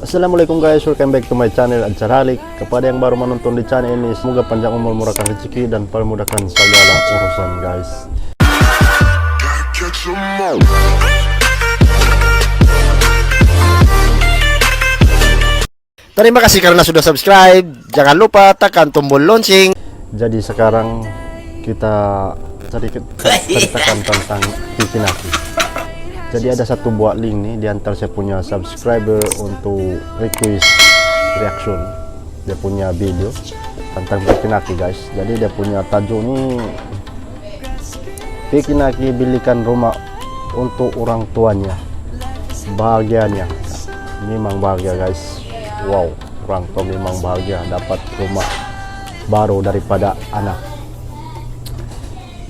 Assalamualaikum guys, welcome back to my channel Adcaralik. Kepada yang baru menonton di channel ini, semoga panjang umur, murahkan rezeki dan permudahkan segala urusan guys. Terima kasih karena sudah subscribe. Jangan lupa tekan tombol lonceng. Jadi sekarang kita sedikit ceritakan tentang Pikinaki. Jadi ada satu buat link nih di antara saya punya subscriber untuk request reaction. Dia punya video tentang Pikinaki guys. Jadi dia punya tajuk nih, Pikinaki belikan rumah untuk orang tuanya. Bahagianya memang bahagia guys. Wow, orang tua memang bahagia dapat rumah baru daripada anak.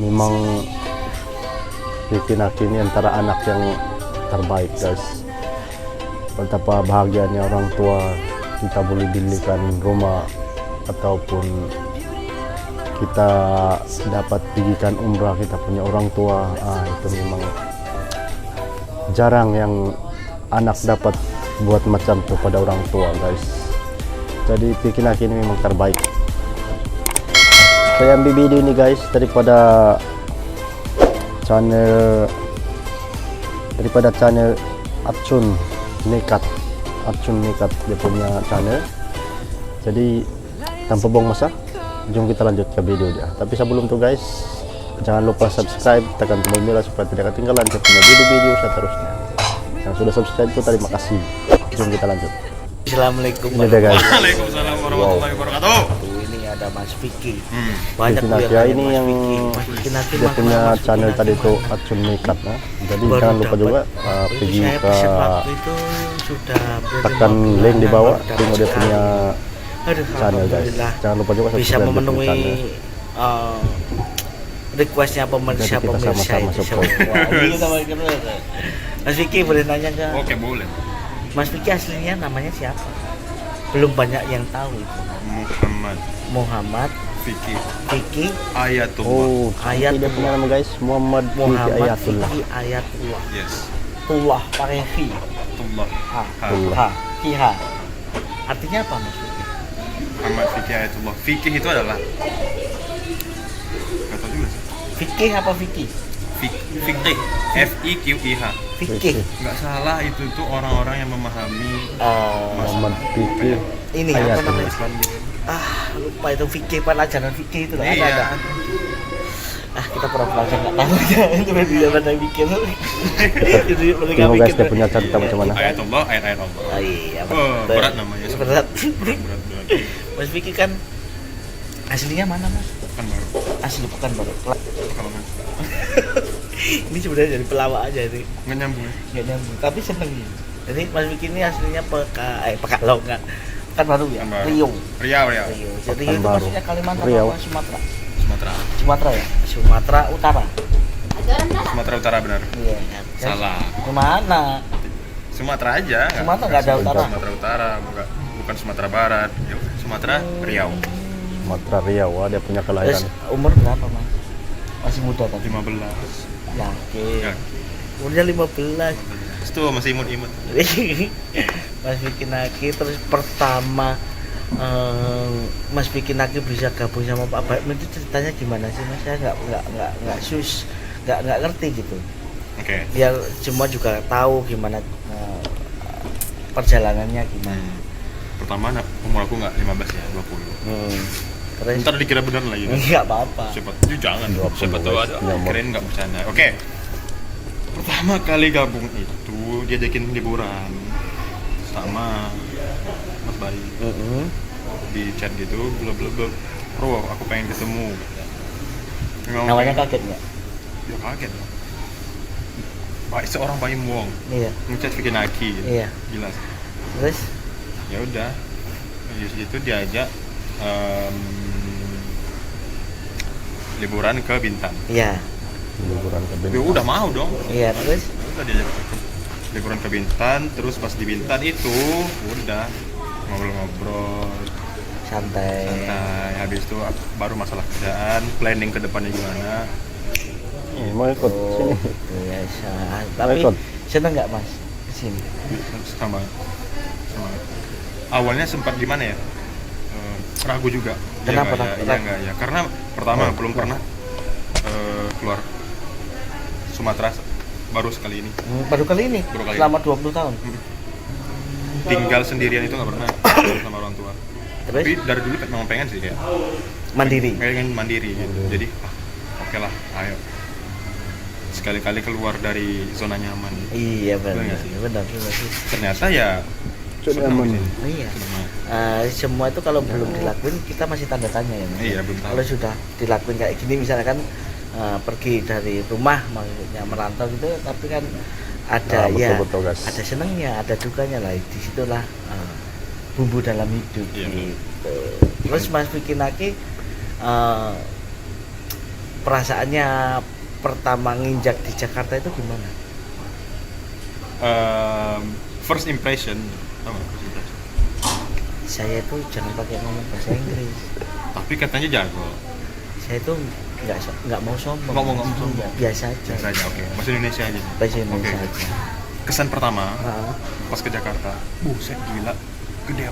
Memang Pikinaki ini antara anak yang terbaik guys. Betapa bahagianya orang tua kita boleh belikan rumah ataupun kita dapat pergikan umrah, kita punya orang tua. Itu memang jarang yang anak dapat buat macam tuh pada orang tua guys. Jadi Pikinaki ini memang terbaik. Saya ambil video ini guys daripada channel Acun Nekat dia punya channel. Jadi tanpa buang masa, jom kita lanjut ke video dia. Tapi sebelum itu guys, jangan lupa subscribe, tekan tombol merah supaya tidak ketinggalan saya punya video-video seterusnya. Yang sudah subscribe itu terima kasih. Jom kita lanjut. Assalamualaikum Waalaikumsalam warahmatullahi wabarakatuh. Ini ada Mas Vicky. Banyak ini yang dia punya channel tadi itu Acun Nekat. Jadi jangan lupa juga pergi ke tekan link di bawah, tengok dia punya channel guys. Jangan lupa juga bisa memenuhi requestnya pemirsa. Sama-sama support. Mas Vicky boleh nanya nggak? Oke, boleh. Mas Vicky aslinya namanya siapa? Belum banyak yang tahu itu. Muhammad Vicky Ayatullah. Ayat dia punya nama guys, Muhammad Ayatullah. Vicky Ayatullah. Yes. Tullah pakai V. Tullah. H. Artinya apa Mas Vicky? Muhammad Vicky Ayatullah. Fikih itu adalah kata juga sih. Fikih apa Vicky? Fikih. FIQIH. Fikih. Nggak salah, itu tuh orang-orang yang memahami Muhammad Vicky Ini apa Ayatullah. namanya? Islam gitu. Lupa itu fikih, pelajaran fikih itu lah. Iya. Ada. Kita pura-pura aja nggak tahu aja. Itu berarti dia pada mikir. Tengok guys dia punya cerita macam mana. Ayatullah, ayat-ayat Allah. Iya. Berat namanya. Berat. Berat. Mas Vicky kan aslinya mana Mas? Kan baru. Asli Pekanbaru. Kalau kan Ini sebenarnya dari pelawak aja ini. nggak nyambung ya. Nggak nyambung. Tapi seneng. Jadi Mas Vicky ini aslinya Pekalong nggak? Pekanbaru ya. Pekanbaru. Riau. Riau. Jadi itu Pekanbaru. maksudnya Kalimantan Riau. apa Sumatera? Sumatera. Sumatera ya? Sumatera Utara. Sumatera Utara benar. Iya kan? Salah. Kemana? Sumatera aja. Sumatera nggak ada utara. Sumatera Utara, bukan Sumatera Barat. Yuk, Sumatera Riau. Sumatera Riau, dia punya Terus kelahiran. umur berapa Mas? Masih muda tadi? 15. Yakin? Ya. Umurnya 15. Itu masih imut-imut. Mas Pikinaki terus pertama Mas Pikinaki bisa gabung sama Pak Baim itu ceritanya gimana sih Mas? Saya nggak ngerti gitu. Oke. Biar semua juga tahu gimana perjalanannya gimana. Pertama umur aku nggak 15 ya, 20. Terus Ntar dikira bener lagi. nggak apa-apa. Jangan. 20, Siapa tahu ada guys. keren nggak bercanda. Oke. Pertama kali gabung itu diajakin liburan sama Mas Bayi. Di chat gitu, blablabla. Bro, aku pengen ketemu. Namanya kaget nggak? Ya kaget. Seorang Pak Imwong Iya. ngechat Pikinaki. Iya. Gila. Terus Ya udah. Di situ diajak liburan ke Bintan. iya. Liburan ke Ya Bintan. udah mau dong. Iya, terus Udah diajak liburan ke Bintan, terus pas di Bintan itu udah ngobrol-ngobrol santai. santai. Habis itu baru masalah kerjaan, planning ke depannya gimana. Mau ikut sini. Biasa. Mau Tapi ikut. seneng nggak Mas kesini? Sama awalnya sempat gimana ya, ragu juga. Kenapa ya, ragu? ya, enggak, ya karena pertama belum pernah keluar Sumatera, baru sekali ini. Baru kali ini Baru kali selama 20 tahun. Tinggal sendirian itu nggak pernah sama orang tua. Terus Tapi dari dulu memang pengen sih kayak mandiri. pengen mandiri gitu. Jadi oke lah, ayo sekali-kali keluar dari zona nyaman gitu. Iya benar. Benar nggak sih? Benar. Ternyata ya Sudah senang aman. di sini. Iya. Senang. Semua itu kalau belum dilakuin kita masih tanda tanya ya Mas. Iya, belum tahu. Kalau sudah dilakuin kayak gini misalkan pergi dari rumah maksudnya merantau gitu, tapi kan ada betul, guys. ada senangnya, ada dukanya lah. Disitulah bumbu dalam hidup Iya, gitu. Terus Mas Vicky Naki perasaannya pertama nginjak di Jakarta itu gimana? First impression, tau nggak first impression? Saya itu jangan pakai ngomong bahasa Inggris. Tapi katanya jago. Saya itu nggak mau sombong. Nggak mau sombong. Iya, biasa aja. Biasa aja, oke. Bahasa Indonesia aja. Bahasa Indonesia Oke. aja. Kesan pertama Heeh. pas ke Jakarta, buset gila, gede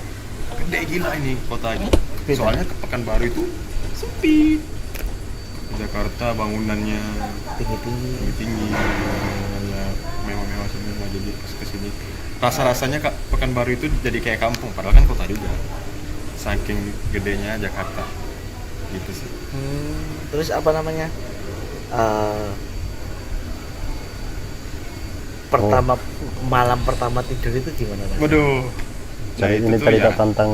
gila ini kota ini. Beda. Soalnya ke Pekanbaru itu sepi. Ke Jakarta bangunannya Tinggi-tinggi. tinggi, bangunannya mewah-mewah semua. Jadi pas kesini rasa-rasanya Kak, Pekanbaru itu jadi kayak kampung, padahal kan kota juga. Saking gedenya Jakarta, gitu sih. Terus apa namanya? Pertama malam pertama tidur itu gimana Mas? Waduh. Jadi itu ini tuh tadi ya, tentang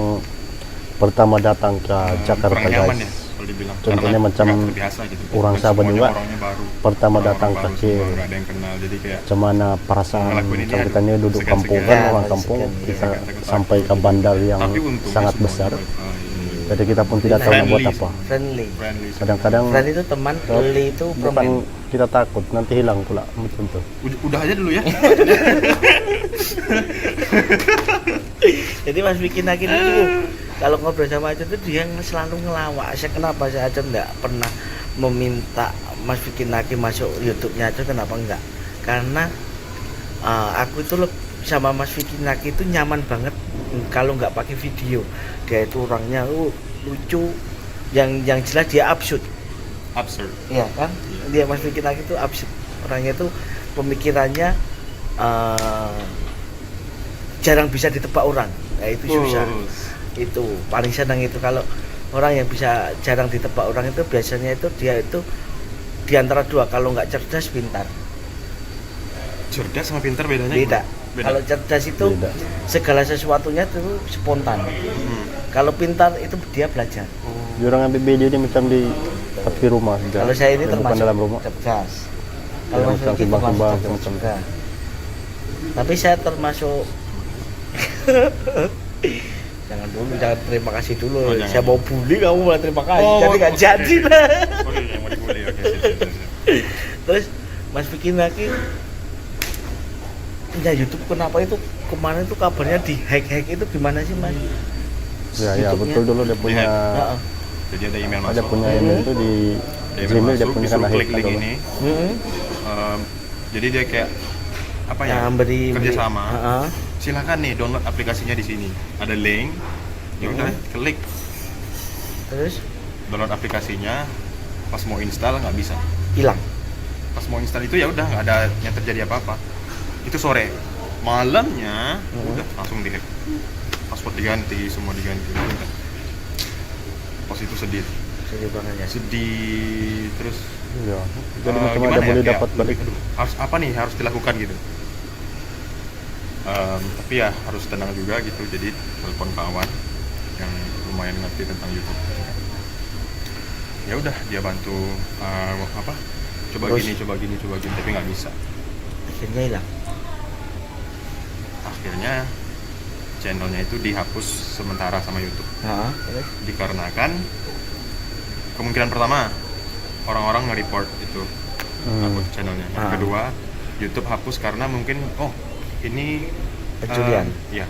pertama datang ke Jakarta kurang nyaman ya guys. kalau dibilang. Contohnya Karena macam nggak terbiasa gitu. orang Dan Sabah semuanya juga, orangnya baru. pertama Orang-orang datang baru ke semua, Kir. nggak ada yang kenal. Jadi kayak Cuman perasaan Ngelakuin ini macam aduh, kita ini duduk segan-segan. kampung kan, Ya, orang kampung, segan, kita segan-segan sampai ke takut. bandar yang tapi untungnya sangat semuanya besar. baik. Iya. Jadi kita pun tidak tahu nak buat Friendly apa. Friendly. Friendly semua. Kadang-kadang Friend itu teman, li itu bukan permen. kita takut nanti hilang pula macam tu. Udah aja dulu ya. Jadi Mas Vicky Naki itu kalau ngobrol sama Acun itu dia selalu ngelawak. Saya kenapa saya Acun nggak pernah meminta Mas Vicky Naki masuk YouTube-nya Acun, kenapa enggak? Karena aku itu sama Mas Vicky Naki itu nyaman banget kalau nggak pakai video. Dia itu orangnya lucu, yang jelas dia absurd. Absurd. Iya kan? Dia Mas Vicky Naki itu absurd. Orangnya itu pemikirannya jarang bisa ditebak orang. Nah, itu susah. Itu paling senang itu kalau orang yang bisa jarang ditebak orang itu biasanya itu dia itu di antara dua, kalau nggak cerdas pintar. Cerdas sama pintar bedanya? Beda. Beda. Kalau cerdas itu Beda. segala sesuatunya itu spontan. Kalau pintar itu dia belajar. Dia orang ambil video ini macam di tepi rumah. Kalau saya ini bukan termasuk dalam rumah. cerdas. Ya, Kalau Mas macam Vicky sembang-sembang, termasuk cerdas macam- juga. Tapi saya termasuk jangan terima kasih dulu. Oh, jangan. Saya mau bully kamu malah terima kasih. Oh, Jadi nggak oke. jadi lah. Oke, yang mau dibully. Oke, siap. Terus Mas Vicky Naki punya YouTube, kenapa itu kemarin itu kabarnya di hack itu gimana sih Mas? Ya, ya YouTube-nya. betul, dulu dia punya Heeh. Jadi ada email ada masuk. punya email itu di Dia email Gmail dia masuk, punya disuruh kan klik link dulu. ini. Heeh. Jadi dia kayak apa ya? beri kerjasama. Heeh. Silakan nih download aplikasinya di sini. Ada link. Ya udah, klik Terus download aplikasinya. Pas mau install nggak bisa. hilang. Pas mau install itu ya udah nggak ada yang terjadi apa-apa. Itu sore. Malamnya udah langsung di hack. Password diganti, semua diganti. Udah. Pas itu sedih. Sedih banget ya. Sedih terus Ya. Jadi macam gimana ada ya, boleh kayak, dapat balik. aduh, harus apa nih harus dilakukan gitu. Tapi ya harus tenang juga gitu. Jadi telepon kawan yang lumayan ngerti tentang YouTube. Ya udah dia bantu apa? Coba Terus? gini, tapi nggak bisa. Akhirnya hilang. Akhirnya channelnya itu dihapus sementara sama YouTube. Heeh. Terus Dikarenakan kemungkinan pertama orang-orang nge-report itu akun channelnya. Yang Ah. kedua, YouTube hapus karena mungkin ini Pencurian. Iya.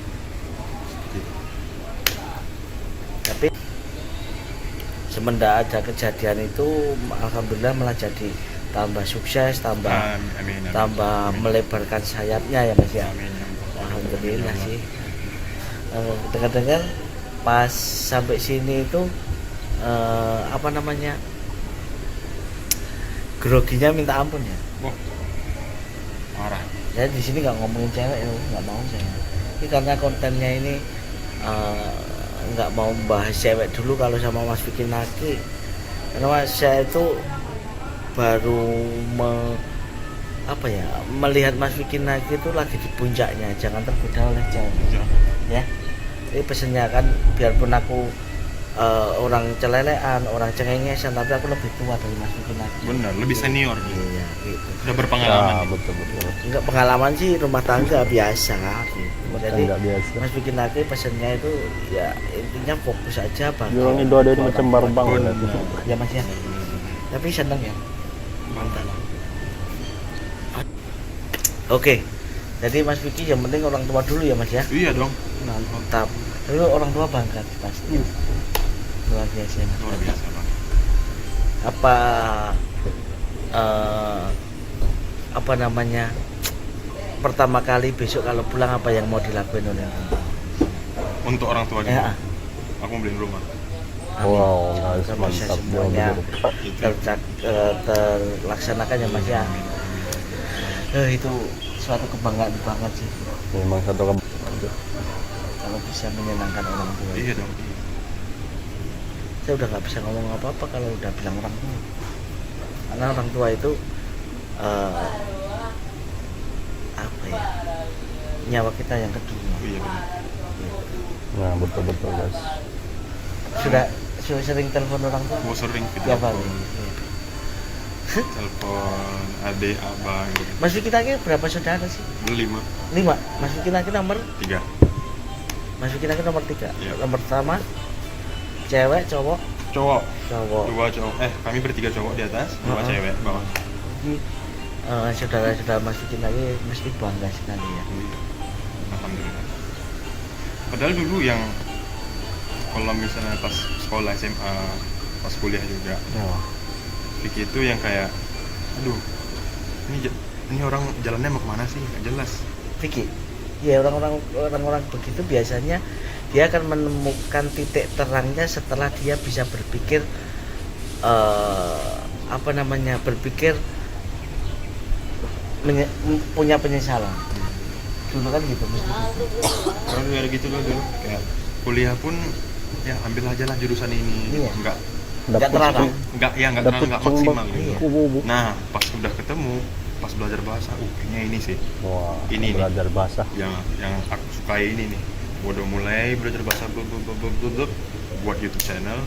tapi semenjak ada kejadian itu alhamdulillah malah jadi tambah sukses, tambah Amin. tambah melebarkan sayapnya ya Mas ya. Amin. Alhamdulillah Amin. sih. dengar-dengar pas sampai sini itu apa namanya, groginya minta ampun ya. Wah, marah. Saya di sini nggak ngomongin cewek ya, nggak mau saya. Ini karena kontennya ini nggak mau bahas cewek dulu kalau sama Mas Vicky Naki. Karena saya itu baru melihat Mas Vicky Naki itu lagi di puncaknya, jangan tergoda oleh cewek. Ya. Ini pesennya kan, biarpun aku orang celelean, orang cengengesan, tapi aku lebih tua dari Mas Vicky Naki. Benar, lebih senior gitu. Iya, gitu. Udah berpengalaman. Ah, gitu. betul. Enggak, pengalaman sih rumah tangga biasa gitu. Jadi Enggak biasa. Mas Vicky Naki pesennya itu ya intinya fokus aja bang. Orang ini doa ini macam barbang. Benar. Ya Mas ya. Tapi seneng ya. Mantap. Oke. Jadi Mas Vicky yang penting orang tua dulu ya Mas ya. Iya dong. Mantap. Dulu orang tua bangga pasti. Luar biasa. Mas. Luar biasa bang. Apa namanya, pertama kali besok kalau pulang apa yang mau dilakuin oleh orang tua? Untuk orang tua juga. Ya. Aku mau beliin rumah. Wow, guys, Semoga mantap. semuanya terlaksanakan ya Mas ya. Itu suatu kebanggaan banget sih Memang satu kalau bisa menyenangkan orang tua. Iya dong. Saya udah nggak bisa ngomong apa-apa kalau udah bilang orang tua, karena orang tua itu apa ya, nyawa kita yang kedua. Iya benar. Nah, betul guys. Sudah sering telepon orang tua? Gua sering Ya video Pak. telepon adik abang gitu. Mas Vicky Naki berapa saudara sih? 5, 5. Mas Vicky Naki nomor 3. Mas Vicky Naki nomor 3. Iya. Nomor pertama cewek, cowok? Cowok. Cowok. 2 cowok. Kami bertiga cowok di atas, 2 cewek bawah. Jadi saudara-saudara Mas Vicky Naki mesti bangga sekali ya. Alhamdulillah. Padahal dulu yang kalau misalnya pas sekolah SMA, pas kuliah juga, Vicky itu yang kayak, aduh, ini orang jalannya mau kemana sih? Nggak jelas. Vicky, ya orang-orang begitu biasanya dia akan menemukan titik terangnya setelah dia bisa berpikir berpikir punya penyesalan. Dulu kan gitu mesti. Kalau kayak gitu loh dulu, kayak kuliah pun ya ambil aja lah jurusan ini. Iya. Dapat terlarang. Nggak Dapet maksimal gitu. Iya. kubu. Nah, pas udah ketemu, pas belajar bahasa, kayaknya ini sih Wah, Ini nih. belajar bahasa. yang aku sukai ini nih. Gua udah mulai belajar bahasa buat YouTube channel.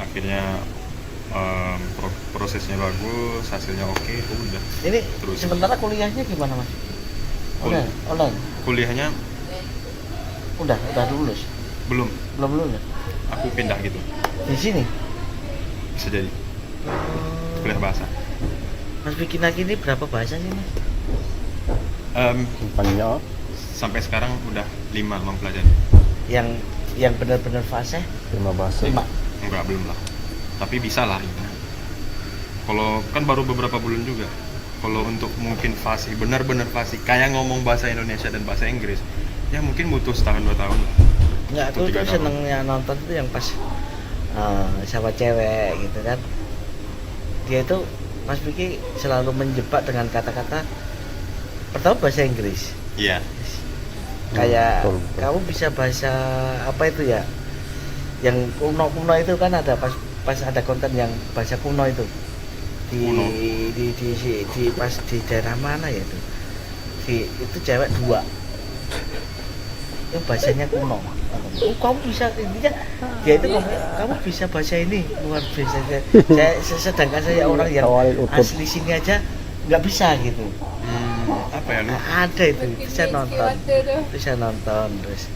Akhirnya prosesnya bagus, hasilnya oke, udah. Ini Terus. sementara kuliahnya gimana Mas? Online. Kuliahnya Udah lulus. belum, Belum lulus. aku pindah gitu. Di sini. Bisa jadi kuliah bahasa. Mas Vicky Naki ini berapa bahasa sih Mas? Banyak. Sampai sekarang udah 5 mempelajari. Yang benar-benar fasih 5 bahasa. 5. Enggak, belum lah. Tapi bisa lah. Kalau kan baru beberapa bulan juga. Kalau untuk mungkin fasih, benar-benar fasih, kayak ngomong bahasa Indonesia dan bahasa Inggris, ya mungkin butuh setahun 2 tahun lah. Enggak, aku Atau 3 tuh tahun. senengnya nonton tuh yang pas sama cewek gitu kan. Dia itu Mas Vicky selalu menjebak dengan kata-kata pertama bahasa Inggris. Iya. Kayak betul. kamu bisa bahasa apa itu ya? Yang kuno itu kan ada pas ada konten yang bahasa kuno itu. Kuno. Di pas di daerah mana ya itu? Itu cewek 2. Itu bahasanya kuno. Kamu bisa intinya dia itu ngomong, kamu bisa bahasa ini luar biasa. Sedangkan saya orang yang Awalin utut. asli sini aja nggak bisa gitu. Apa ya lu? Ada itu saya nonton terus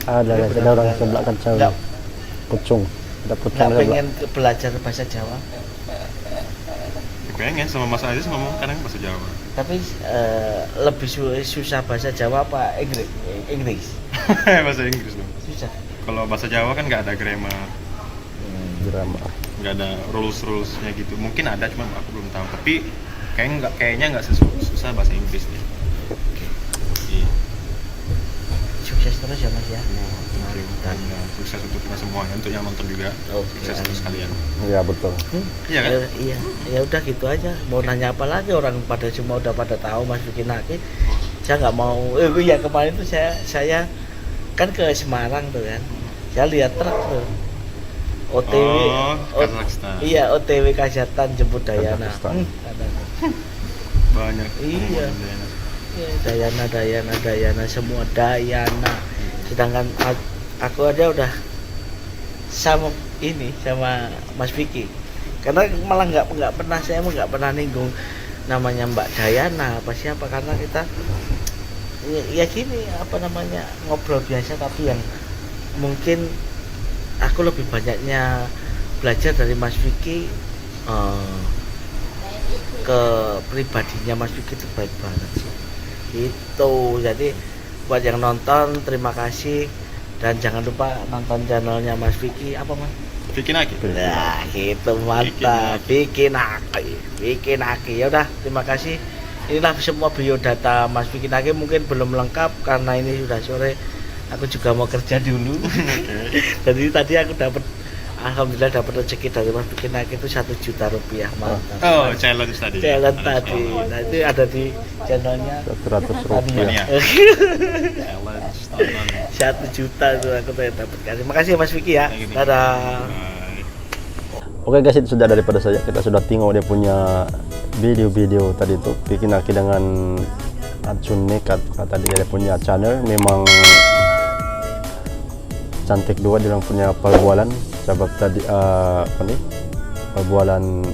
Ada orang yang sebelah kan cewek. nggak Pucung. Ada pucung nggak sebelah. pengen belajar bahasa Jawa, Pengen sama Mas Aziz ngomong kadang bahasa Jawa. tapi lebih susah bahasa Jawa apa Inggris? Bahasa Inggris dong. Susah. Kalau bahasa Jawa kan nggak ada grammar, Drama. nggak ada rules-rulesnya gitu. Mungkin ada, cuma aku belum tahu. Tapi kayaknya nggak susah bahasa Inggris nih. Iya. Sukses terus ya Mas ya. Dan sukses untuk kita semuanya, untuk yang nonton juga. Sukses terus kalian. Iya betul. Iya kan? Iya, ya udah gitu aja. Mau nanya apa lagi, orang pada semua udah pada tahu Mas Vicky Naki. Saya nggak mau. Iya kemarin tuh saya kan ke Semarang tuh kan. Saya lihat truk tuh. OTW. Kazakhstan. Iya, OTW Kazakhstan jemput Dayana. Kazakhstan. Banyak. Iya. Iya, Dayana semua Dayana. Sedangkan aku aja udah sama Mas Vicky. Karena malah nggak pernah saya nggak pernah ninggung namanya Mbak Dayana apa siapa, karena kita ya gini apa namanya ngobrol biasa, tapi yang mungkin aku lebih banyaknya belajar dari Mas Vicky ke pribadinya Mas Vicky itu baik banget sih. Itu jadi buat yang nonton terima kasih, dan jangan lupa nonton channelnya Mas Vicky apa Mas? Vicky Naki. Nah, gitu mantap. Vicky Naki. Ya udah, terima kasih. Inilah semua biodata Mas Vicky Naki, mungkin belum lengkap karena ini sudah sore. Aku juga mau kerja dulu. Jadi tadi aku alhamdulillah dapat rezeki dari Mas Vicky Naki itu 1 juta rupiah. Mantap. Oh, challenge tadi. Challenge tadi. Nah, itu ada di channelnya 100 rupiah. Mania. Challenge tonton. 1 juta itu aku dapat. Terima kasih Mas Vicky ya. Dadah. Oke guys, itu sudah daripada saya. Kita sudah tengok dia punya video-video tadi tuh Vicky Naki dengan Acun Nekat. Kata dia punya channel memang cantik dua, dia punya perbualan sebab tadi perbualan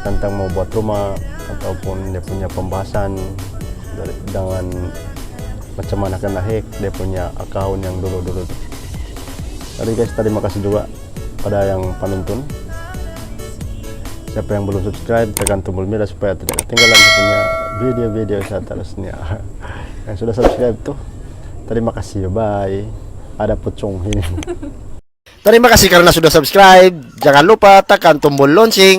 tentang mau buat rumah ataupun dia punya pembahasan dengan macam mana kena hack dia punya akun yang dulu-dulu. Jadi guys, terima kasih juga pada yang penonton. Siapa yang belum subscribe, tekan tombol merah supaya tidak ketinggalan punya video-video saya terusnya. Yang sudah subscribe tuh, terima kasih, bye. Ada pocong ini. Terima kasih karena sudah subscribe. Jangan lupa tekan tombol lonceng.